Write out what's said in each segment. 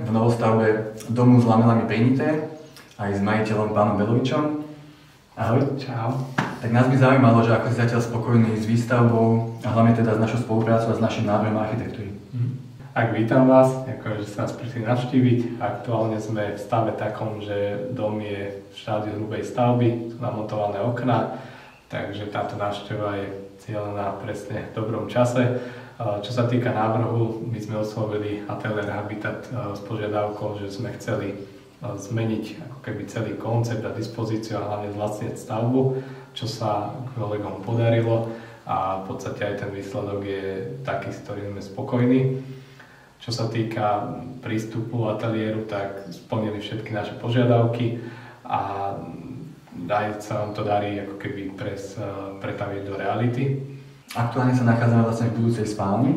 v novostavbe domu s lamelami Penité, aj s majiteľom pánom Belovičom. Ahoj. Čau. Tak nás by zaujímalo, že ako si zatiaľ spokojný s výstavbou a hlavne teda s našou spoluprácou a s našim návrhom architektúry. Tak vítam vás, ďakujem, že sa nás prišli navštíviť. Aktuálne sme v stave takom, že dom je v štádiu hrubej stavby, sú namontované okná, takže táto návšteva je cieľená presne v dobrom čase. Čo sa týka návrhu, my sme oslovili ateliér Habitat s požiadavkou, že sme chceli zmeniť ako keby celý koncept a dispozíciu a hlavne zlacniť stavbu, čo sa kolegom podarilo a v podstate aj ten výsledok je taký, s ktorým sme spokojní. Čo sa týka prístupu ateliéru, tak splnili všetky naše požiadavky a aj sa nám to darí ako keby pretaviť do reality. Aktuálne sa nachádzame vlastne v budúcej spálni.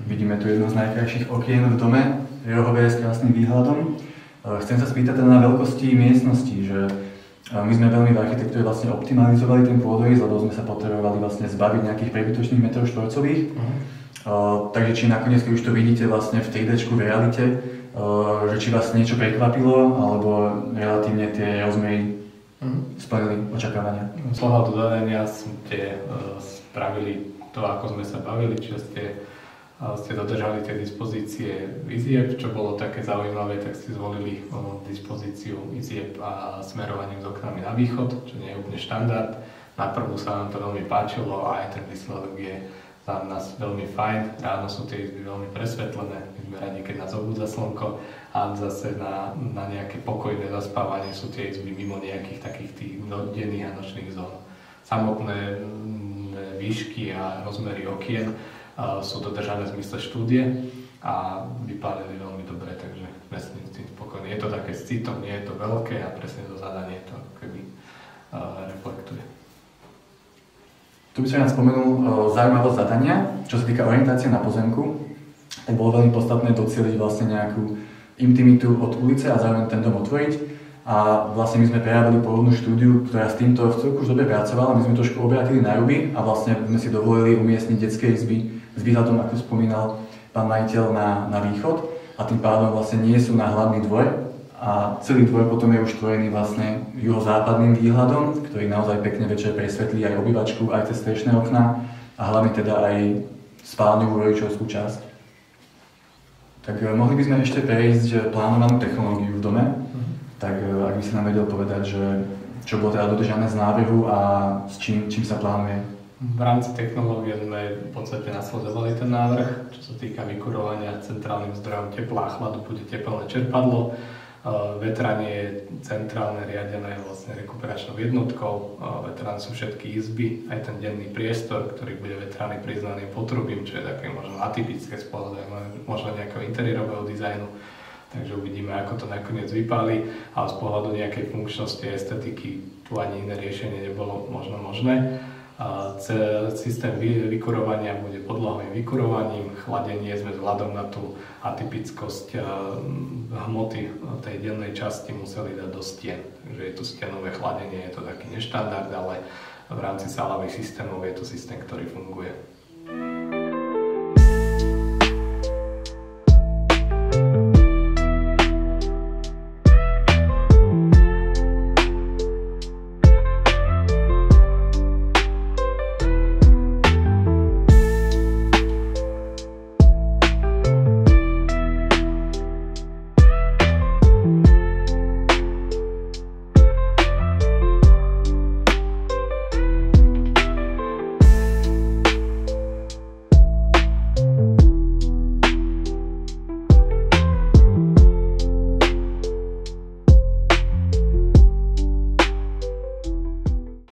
Vidíme tu jedno z najkrajších okien v dome, rohové s krásnym výhľadom. Chcem sa spýtať teda na veľkosti miestnosti, že my sme veľmi v architektúre vlastne optimalizovali ten pôdorys, lebo sme sa potrebovali vlastne zbaviť nejakých prebytočných metrov štvorcových. Takže či nakoniec, keď už to vidíte vlastne v 3Dčku v realite, že či vás niečo prekvapilo, alebo relatívne tie rozmery splnili očakávania? Z pohľadu dodania ste spravili to, ako sme sa bavili, čiže ste dodržali tie dispozície izieb, čo bolo také zaujímavé, tak ste zvolili dispozíciu izieb a smerovaním s oknami na východ, čo nie je úplne štandard. Na prvú sa nám to veľmi páčilo a aj ten výsledok je za nás veľmi fajn. Ráno sú tie izby veľmi presvetlené, my sme radi, keď nás obúdza slnko, a zase na nejaké pokojné zaspávanie sú tie izby mimo nejakých takých tých denných a nočných zón. Samotné výšky a rozmery okien sú dodržané v zmysle štúdie a vypálili veľmi dobre, takže sme s tým spokojní. Je to také s citom, nie je to veľké a presne to zadanie to keby reflektuje. Tu by som rád spomenul zaujímavosť zadania, čo sa týka orientácie na pozemku. Tak bolo veľmi podstatné docieliť vlastne nejakú intimitu od ulice a zároveň ten dom otvoriť. A vlastne my sme prejavili pôvodnú štúdiu, ktorá s týmto v celku už dobre pracovala. My sme trošku obrátili na ruby a vlastne sme si dovolili umiestniť detské izby s výhľadom, ako spomínal pán majiteľ, na východ. A tým pádom vlastne nie sú na hlavný dvor. A celý dvor potom je už tvorený vlastne juhozápadným výhľadom, ktorý naozaj pekne večer presvetlí aj obývačku, aj cez strešné okná a hlavne teda aj spálňovú rodičovskú časť. Tak mohli by sme ešte prejsť plánovanú technológiu v dome. Tak ak by si nám vedel povedať, že čo bolo teda dodržané z návrhu a s čím sa plánuje? V rámci technológie sme v podstate nasledovali ten návrh, čo sa týka vykurovania centrálnym zdrojom tepla a chladu, bude tepelné čerpadlo. Vetranie je centrálne riadené vlastne rekuperačnou jednotkou. Vetrán sú všetky izby, aj ten denný priestor, ktorý bude vetraný priznaným potrubím, čo je také možno atypické z pohľadu možno nejakého interiérového dizajnu. Takže uvidíme, ako to nakoniec vypáli, ale z pohľadu nejakej funkčnosti a estetiky tu ani iné riešenie nebolo možno možné. Systém vykurovania bude podlahovým vykurovaním, chladenie sme vzhľadom na tú atypickosť hmoty tej dennej časti museli dať do stien. Takže je to stenové chladenie, je to taký neštandard, ale v rámci sálových systémov je to systém, ktorý funguje.